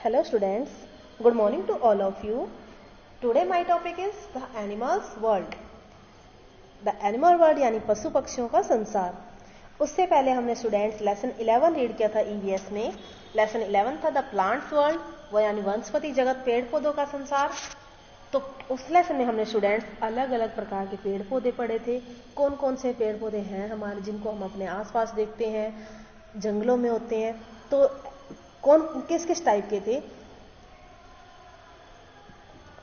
Hello students, good morning to all of you. Today my topic is the animals world. The animal world यानी पशु पक्षियों का संसार. उससे पहले हमने स्टूडेंट्स लेसन 11 रीड किया था ईवीएस में. लेसन 11 था द प्लांट्स वर्ल्ड, वो यानी वनस्पति जगत, पेड़ पौधों का संसार. तो उस लेसन में हमने स्टूडेंट्स अलग अलग प्रकार के पेड़ पौधे पढ़े थे. कौन कौन से पेड़ पौधे हैं हमारे जिनको हम अपने आसपास देखते हैं, जंगलों में होते हैं. तो कौन किस किस टाइप के थे.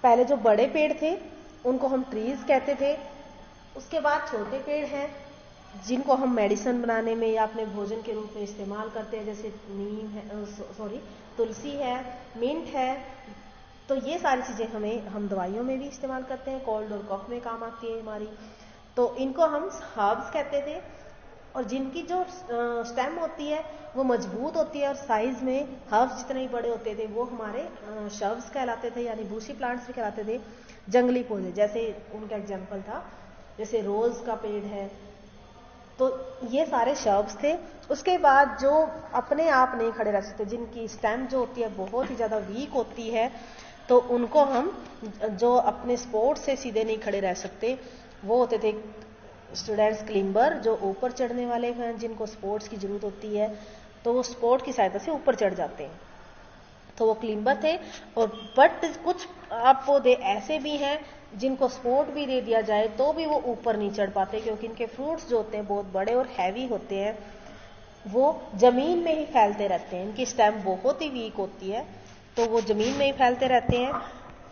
पहले जो बड़े पेड़ थे उनको हम ट्रीज कहते थे. उसके बाद छोटे पेड़ हैं जिनको हम मेडिसिन बनाने में या अपने भोजन के रूप में इस्तेमाल करते हैं, जैसे नीम है, तुलसी है, मिंट है. तो ये सारी चीजें हम दवाइयों में भी इस्तेमाल करते हैं, कोल्ड और कफ में काम आती है हमारी. तो इनको हम हर्ब्स कहते थे. और जिनकी जो स्टेम होती है वो मजबूत होती है और साइज में हर्ब्स जितने ही बड़े होते थे वो हमारे शर्ब्स कहलाते थे, यानी बूशी प्लांट्स भी कहलाते थे. जंगली पौधे जैसे उनका एग्जांपल था, जैसे रोज का पेड़ है. तो ये सारे शर्ब्स थे. उसके बाद जो अपने आप नहीं खड़े रह सकते, जिनकी स्टेम जो होती है बहुत ही ज्यादा वीक होती है, तो उनको हम जो अपने स्पोर्ट से सीधे नहीं खड़े रह सकते वो होते थे स्टूडेंट्स क्लिम्बर, जो ऊपर चढ़ने वाले हैं, जिनको स्पोर्ट्स की जरूरत होती है तो वो स्पोर्ट की सहायता से ऊपर चढ़ जाते हैं. तो वो क्लिम्बर थे. और बट कुछ पौधे ऐसे भी हैं जिनको सपोर्ट भी दे दिया जाए तो भी वो ऊपर नहीं चढ़ पाते, क्योंकि इनके फ्रूट्स जो होते हैं बहुत बड़े और हैवी होते हैं, वो जमीन में ही फैलते रहते हैं. इनकी स्टेम बहुत ही वीक होती है तो वो जमीन में ही फैलते रहते हैं.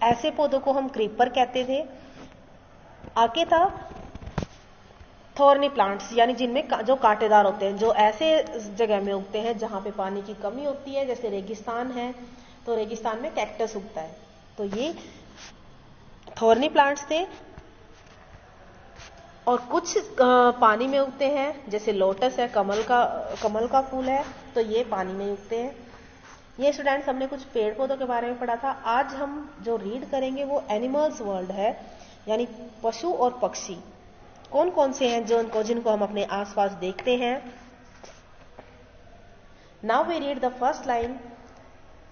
ऐसे पौधों को हम क्रीपर कहते थे. आगे था थॉर्नी प्लांट्स, यानी जिनमें जो कांटेदार होते हैं, जो ऐसे जगह में उगते हैं जहां पे पानी की कमी होती है, जैसे रेगिस्तान है तो रेगिस्तान में कैक्टस उगता है. तो ये थॉर्नी प्लांट्स थे. और कुछ पानी में उगते हैं, जैसे लोटस है, कमल का फूल है, तो ये पानी में उगते हैं. ये स्टूडेंट्स हमने कुछ पेड़ पौधों के बारे में पढ़ा था. आज हम जो रीड करेंगे वो एनिमल्स वर्ल्ड है, यानी पशु और पक्षी. कौन कौन से हैं जिनको हम अपने आसपास देखते हैं. Now we read the first line.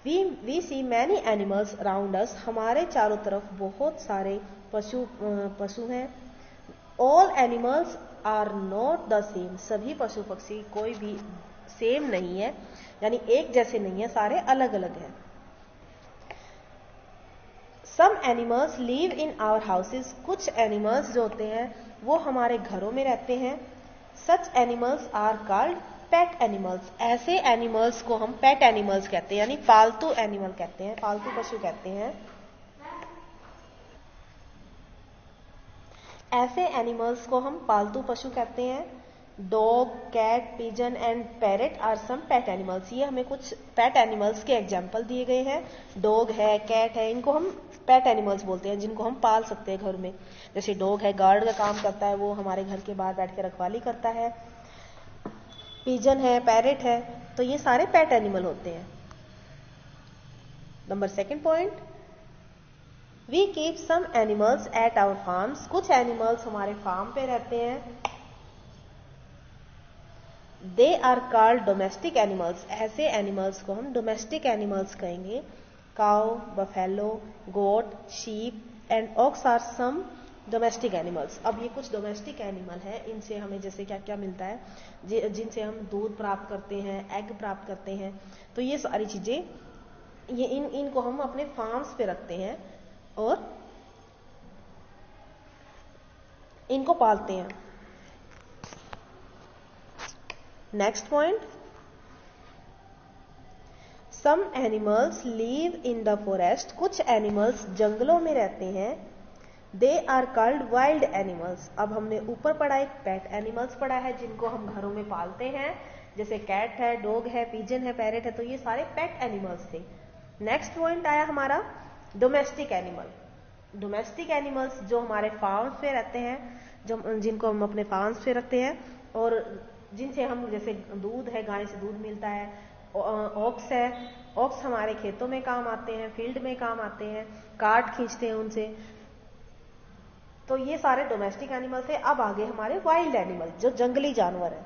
We see many animals around us. हमारे चारों तरफ बहुत सारे पशु हैं. All animals are not the same. सभी पशु पक्षी कोई भी सेम नहीं है, यानी एक जैसे नहीं है, सारे अलग अलग हैं. Some animals live in our houses. कुछ एनिमल्स जो होते हैं वो हमारे घरों में रहते हैं. Such animals are called pet animals. ऐसे एनिमल्स को हम पेट एनिमल्स कहते हैं, यानी पालतू एनिमल कहते हैं, पालतू पशु कहते हैं. ऐसे एनिमल्स को हम पालतू पशु कहते हैं. Dog, cat, pigeon and parrot are some pet animals. ये हमें कुछ पेट एनिमल्स के एग्जाम्पल दिए गए हैं. डॉग है, कैट है, इनको हम पेट एनिमल्स बोलते हैं, जिनको हम पाल सकते हैं घर में. जैसे डॉग है, गार्ड का काम करता है, वो हमारे घर के बाहर बैठ के रखवाली करता है. पिजन है, पैरेट है, तो ये सारे पेट एनिमल होते हैं. Number second point, we keep some animals at our farms. कुछ एनिमल्स हमारे फार्म पे रहते हैं. They are called domestic animals. ऐसे एनिमल्स को हम डोमेस्टिक एनिमल्स कहेंगे. Cow, buffalo, goat, sheep and ox are some domestic animals. अब ये कुछ डोमेस्टिक एनिमल है, इनसे हमें जैसे क्या क्या मिलता है, जिनसे हम दूध प्राप्त करते हैं, एग प्राप्त करते हैं. तो ये सारी चीजें ये इनको हम अपने फार्म्स पे रखते हैं और इनको पालते हैं. Next point, some animals live in the forest. कुछ एनिमल्स जंगलों में रहते हैं. They are called wild animals. अब हमने ऊपर पढ़ा एक पेट एनिमल्स पढ़ा है जिनको हम घरों में पालते हैं, जैसे कैट है, डॉग है, पिजन है, पैरेट है, तो ये सारे पेट एनिमल्स थे. नेक्स्ट पॉइंट आया हमारा डोमेस्टिक एनिमल. डोमेस्टिक एनिमल्स जो हमारे फार्म्स पे रहते हैं, जिनको हम अपने फार्म्स पे रखते हैं और जिनसे हम, जैसे दूध है, गाय से दूध मिलता है. ऑक्स है, ऑक्स हमारे खेतों में काम आते हैं, फील्ड में काम आते हैं, काट खींचते हैं उनसे. तो ये सारे डोमेस्टिक एनिमल्स है. अब आगे हमारे वाइल्ड एनिमल, जो जंगली जानवर है,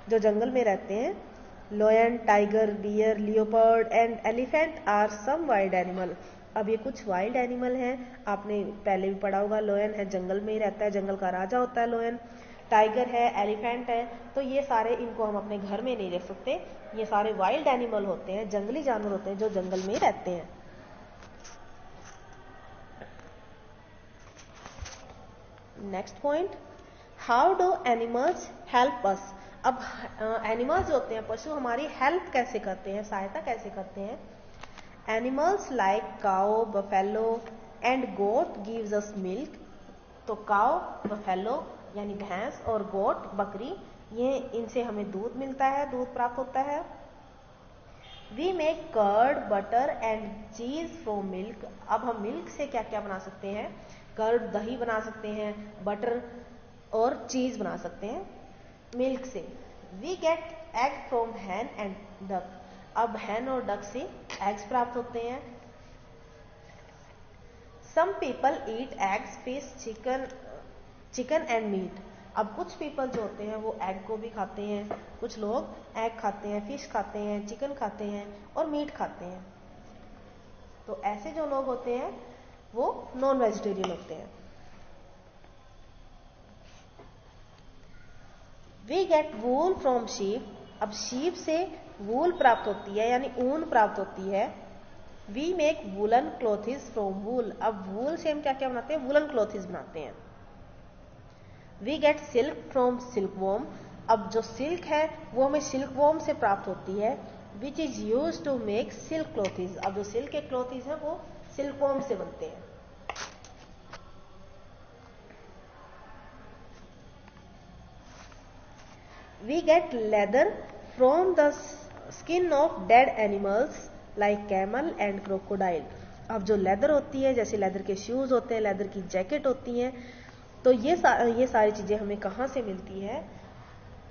जो जंगल में रहते हैं. Lion, tiger, deer, leopard and elephant are some wild animal. अब ये कुछ वाइल्ड एनिमल हैं, आपने पहले भी पढ़ा होगा। लोयन है, जंगल में ही रहता है, जंगल का राजा होता है लोयन। टाइगर है, एलिफेंट है, तो ये सारे, इनको हम अपने घर में नहीं रख सकते, ये सारे वाइल्ड एनिमल होते हैं, जंगली जानवर होते हैं जो जंगल में ही रहते हैं। Next point, how do animals help अस। अब एनिमल्स जो होते हैं, पशु, हमारी हेल्प कैसे करते हैं, सहायता कैसे करते हैं। Animals like cow, buffalo and goat gives us milk. तो काउ, बफेलो यानी भैंस और गोट बकरी, ये इनसे हमें दूध मिलता है, दूध प्राप्त होता है। We make curd, butter and cheese from milk. अब हम मिल्क से क्या क्या बना सकते हैं, कर्ड दही बना सकते हैं, बटर और चीज बना सकते हैं मिल्क से। We get egg from hen and duck. अब हैन और डक से एग्स प्राप्त होते हैं। Some people eat eggs, fish, chicken and meat. अब कुछ पीपल जो होते हैं वो एग को भी खाते हैं, कुछ लोग एग खाते हैं, फिश खाते हैं, चिकन खाते हैं और मीट खाते हैं। तो ऐसे जो लोग होते हैं वो नॉन वेजिटेरियन होते हैं। We get wool from sheep. अब शीप से वूल प्राप्त होती है यानी ऊन प्राप्त होती है। We make woollen clothes from wool. अब वूल से हम क्या क्या बनाते हैं, वूलन क्लोथिस बनाते हैं। We get silk from silkworm. अब जो सिल्क है वो हमें सिल्कवॉर्म से प्राप्त होती है, which is use to make silk clothes. अब जो सिल्क के क्लोथिस है वो सिल्कवॉर्म से बनते हैं। We get leather from the skin of dead animals like camel and crocodile. अब जो लेदर होती है, जैसे लेदर के शूज होते हैं, लेदर की जैकेट होती हैं, तो ये सारी चीजें हमें कहाँ से मिलती है,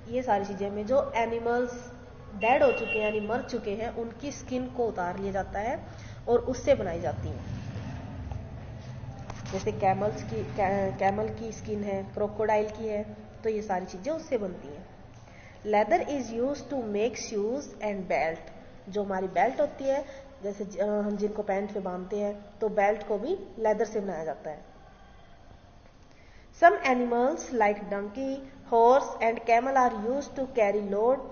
ये सारी चीजें हमें जो एनिमल्स डेड हो चुके हैं यानी मर चुके हैं उनकी स्किन को उतार लिया जाता है और उससे बनाई जाती हैं। जैसे कैमल की स्किन है, क्रोकोडाइल की है, तो ये सारी चीजें उससे बनती हैं। Leather is use to make shoes and belt. जो हमारी बेल्ट होती है, जैसे हम जिनको पैंट पे बांधते हैं, तो बेल्ट को भी लेदर से बनाया जाता है। Some animals like donkey, horse and camel are used to carry load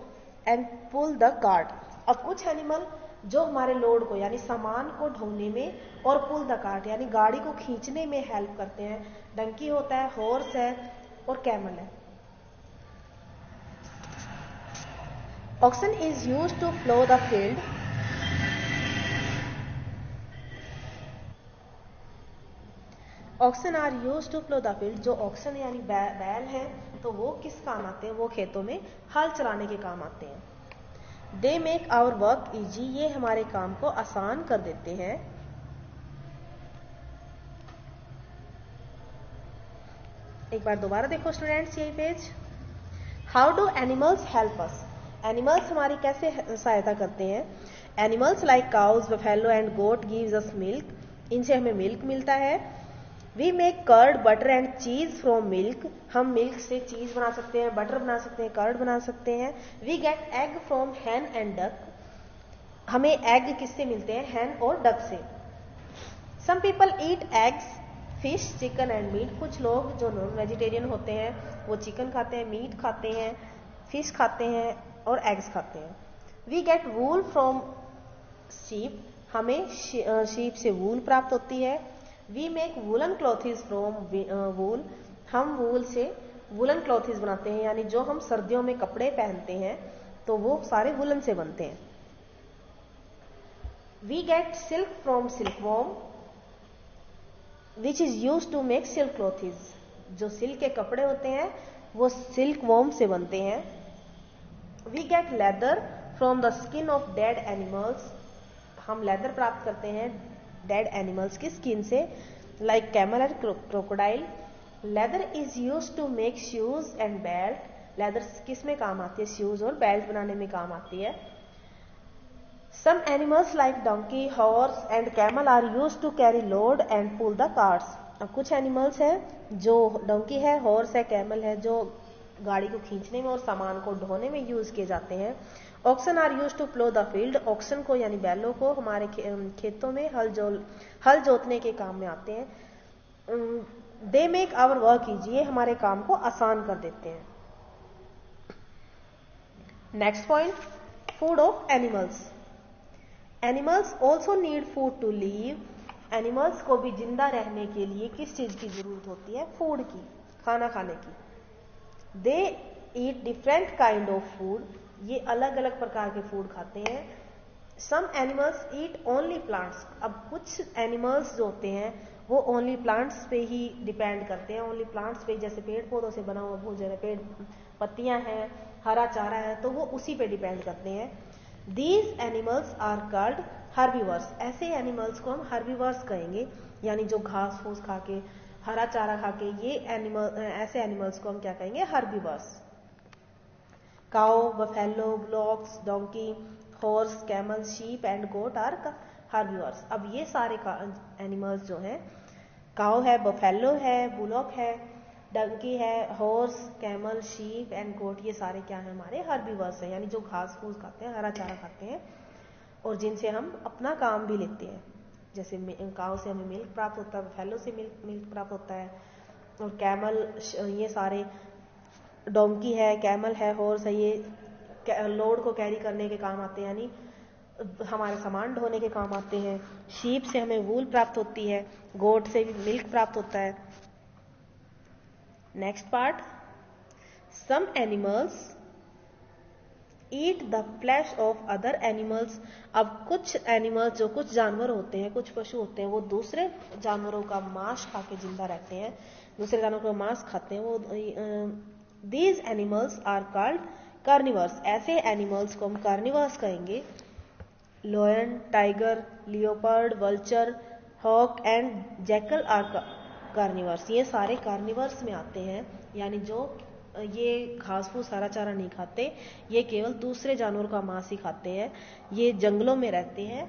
and pull the cart. अब कुछ एनिमल जो हमारे लोड को यानी सामान को ढोने में और पुल द कार्ट यानी गाड़ी को खींचने में हेल्प करते हैं। डंकी होता है, हॉर्स है और कैमल है। Oxen is use to plough the field. Oxen are use to plough the field. जो ऑक्सन यानी बैल है, तो वो किस काम आते हैं, वो खेतों में हल चलाने के काम आते हैं। They make our work easy. ये हमारे काम को आसान कर देते हैं। एक बार दोबारा देखो स्टूडेंट्स यही page. How do animals help us. Animals हमारी कैसे सहायता करते हैं। Animals like cows, buffalo and goat gives us milk. इनसे हमें मिल्क मिलता है। We make curd, butter and cheese from milk. हम मिल्क से चीज बना सकते हैं, बटर बना सकते हैं, कर्ड बना सकते हैं। We get egg from hen and duck. हमें एग किससे मिलते हैं, हैन और डक से। Some people eat eggs, fish, chicken and meat. कुछ लोग जो नॉन वेजिटेरियन होते हैं वो चिकन खाते हैं, मीट खाते हैं, फिश खाते हैं और एग्स खाते हैं। We get wool from sheep. हमें शीप से वूल प्राप्त होती है। We make woollen clothes from wool. हम वूल से वूलन क्लॉथिस बनाते हैं यानी जो हम सर्दियों में कपड़े पहनते हैं तो वो सारे वूलन से बनते हैं। We get silk from silkworm which is use to make silk clothes. जो सिल्क के कपड़े होते हैं वो सिल्क वॉर्म से बनते हैं। We get leather from the skin of dead animals. हम लेदर प्राप्त करते हैं डेड एनिमल्स की स्किन से, like camel and crocodile. Leather is use to make shoes and belt. Leather किस में काम आती है, शूज और बेल्ट बनाने में काम आती है। Some animals like donkey, horse and camel are use to carry load and pull the carts. अब कुछ एनिमल्स हैं जो डोंकी है, हॉर्स है, कैमल है, जो गाड़ी को खींचने में और सामान को ढोने में यूज किए जाते हैं oxen are use to plough the field, oxen को यानी बैलों को हमारे खेतों में हल जोतने के काम में आते हैं। They make our work easy, ये हमारे काम को आसान कर देते हैं। Next point, food of animals. Animals also need food to live, animals को भी जिंदा रहने के लिए किस चीज की जरूरत होती है? फूड की, खाना खाने की। They eat different kind of food, ये अलग अलग प्रकार के फूड खाते हैं। Some animals eat only plants, अब कुछ एनिमल्स जो होते हैं वो ओनली प्लांट्स पे ही डिपेंड करते हैं, ओनली प्लांट्स पे, जैसे पेड़ पौधों से बना हुआ भोजन है, पेड़ पत्तियां हैं, हरा चारा है, तो वो उसी पे डिपेंड करते हैं। These animals are called herbivores, ऐसे एनिमल्स को हम हर्बीवर्स कहेंगे, यानी जो घास फूस खा के, हरा चारा खा के, ये ऐसे एनिमल्स को हम क्या कहेंगे? Herbivores. Cow, buffalo, bullocks, donkey, horse, camel, sheep and goat are herbivores. अब ये सारे एनिमल्स जो हैं, काउ है, बफेलो है, बुलॉक है, डंकी है, हॉर्स, कैमल, शीप एंड गोट, ये सारे क्या है? हमारे हर्बीवर्स हैं, यानी जो घास फूस खाते हैं, हरा चारा खाते हैं और जिनसे हम अपना काम भी लेते हैं। जैसे काउ से हमें मिल्क प्राप्त होता है, बफेलो से मिल्क प्राप्त होता है, और कैमल, ये सारे, डोंकी है, कैमल है, हॉर्स है, ये लोड को कैरी करने के काम आते हैं, यानी हमारे सामान ढोने के काम आते हैं। शीप से हमें वूल प्राप्त होती है, गोट से भी मिल्क प्राप्त होता है। Next part, some animals eat the flesh of other animals, अब कुछ एनिमल्स, जो कुछ जानवर होते हैं, कुछ पशु होते हैं, वो दूसरे जानवरों का मांस खा के जिंदा रहते हैं, दूसरे जानवरों का मांस खाते हैं, वो these animals are called carnivores, ऐसे एनिमल्स को हम कार्निवर्स कहेंगे। Lion, tiger, leopard, vulture, hawk and jackal are carnivores, ये सारे कार्निवर्स में आते हैं, यानी जो ये घास फूस हरा चारा नहीं खाते, ये केवल दूसरे जानवरों का मांस ही खाते हैं, ये जंगलों में रहते हैं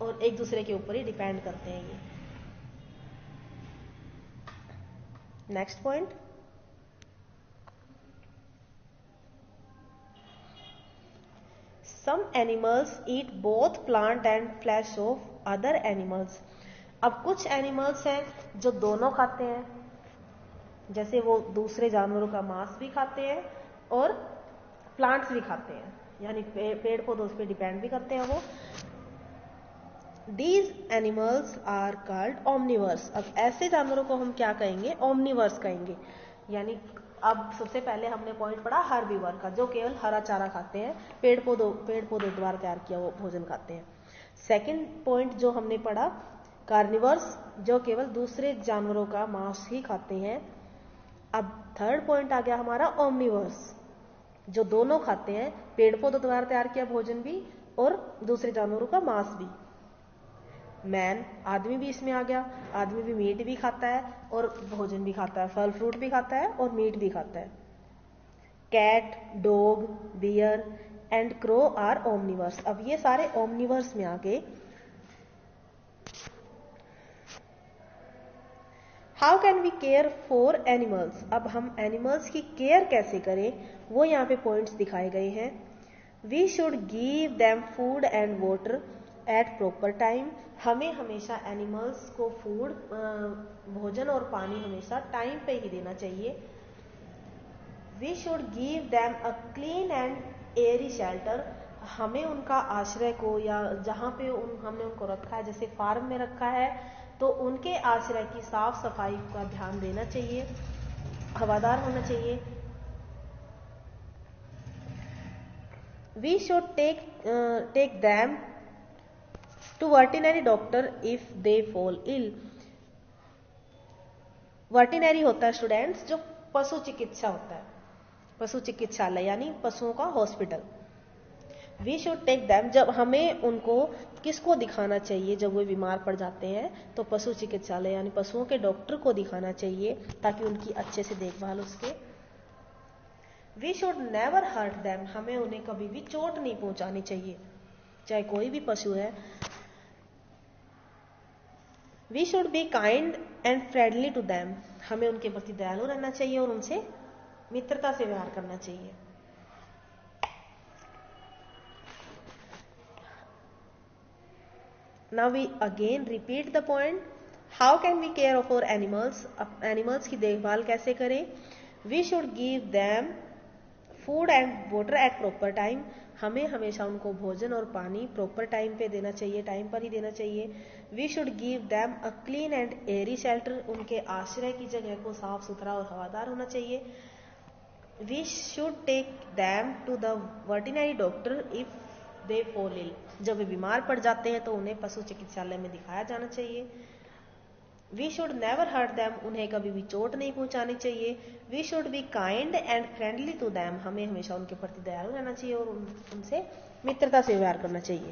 और एक दूसरे के ऊपर ही डिपेंड करते हैं ये। Next point, some animals eat both plant and flesh of other animals, अब कुछ एनिमल्स हैं जो दोनों खाते हैं, जैसे वो दूसरे जानवरों का मांस भी खाते हैं और प्लांट्स भी खाते हैं, यानी पेड़ पौधों पे डिपेंड भी करते हैं वो। These animals are called omnivores, अब ऐसे जानवरों को हम क्या कहेंगे? ओमनिवर्स कहेंगे, यानी अब सबसे पहले हमने पॉइंट पढ़ा हर्बीवर का, जो केवल हरा चारा खाते हैं, पेड़ पौधों द्वारा तैयार किया वो भोजन खाते हैं। सेकंड पॉइंट जो हमने पढ़ा कार्निवर्स, जो केवल दूसरे जानवरों का मांस ही खाते हैं। अब थर्ड पॉइंट आ गया हमारा ओमनिवर्स, जो दोनों खाते हैं, पेड़ पौधों द्वारा तैयार किया भोजन भी और दूसरे जानवरों का मांस भी। मैन, आदमी भी इसमें आ गया, आदमी भी मीट भी खाता है और भोजन भी खाता है, फल फ्रूट भी खाता है और मीट भी खाता है। Cat, dog, bear and crow are omnivores, अब ये सारे ओमनिवर्स में आ गए। How can we care for animals, अब हम एनिमल्स की केयर कैसे करें, वो यहाँ पे पॉइंट्स दिखाए गए हैं। We should give them food and water at proper time, हमें हमेशा एनिमल्स को फूड, भोजन और पानी हमेशा टाइम पे ही देना चाहिए। We should give them a clean and airy shelter, हमें उनका आश्रय को, या जहाँ पे हमने उनको रखा है, जैसे फार्म में रखा है, तो उनके आश्रय की साफ सफाई का ध्यान देना चाहिए, हवादार होना चाहिए। We should take them to veterinary doctor if they fall ill, veterinary होता है स्टूडेंट्स जो पशु चिकित्सा होता है, पशु चिकित्सालय यानी पशुओं का hospital. We should take them, जब हमें उनको किसको दिखाना चाहिए, जब वो बीमार पड़ जाते हैं तो पशु चिकित्सालय यानी पशुओं के डॉक्टर को दिखाना चाहिए, ताकि उनकी अच्छे से देखभाल उसके। We should never hurt them, हमें उन्हें कभी भी चोट नहीं पहुंचानी चाहिए, चाहे कोई भी पशु है। We should be kind and friendly to them, हमें उनके प्रति दयालु रहना चाहिए और उनसे मित्रता से व्यवहार करना चाहिए। Now we again repeat the point, how can we care for animals, animals की देखभाल कैसे करें। We should give them food and water at proper time, हमें हमेशा उनको भोजन और पानी प्रॉपर टाइम पे देना चाहिए, टाइम पर ही देना चाहिए। We should give them a clean and airy shelter, उनके आश्रय की जगह को साफ सुथरा और हवादार होना चाहिए। We should take them to the veterinary doctor if they fall ill, जब वे बीमार पड़ जाते हैं तो उन्हें पशु चिकित्सालय में दिखाया जाना चाहिए। We should never hurt them, उन्हें कभी भी चोट नहीं पहुंचानी चाहिए। We should be kind and friendly to them, हमें हमेशा उनके प्रति दयालु रहना चाहिए और उनसे मित्रता से व्यवहार करना चाहिए।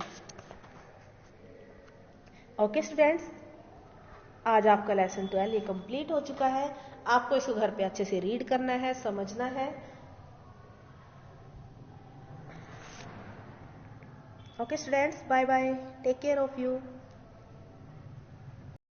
ओके स्टूडेंट्स, आज आपका लेसन 12 ये कंप्लीट हो चुका है। आपको इसको घर पे अच्छे से रीड करना है, समझना है। Okay students, bye bye, take care of you.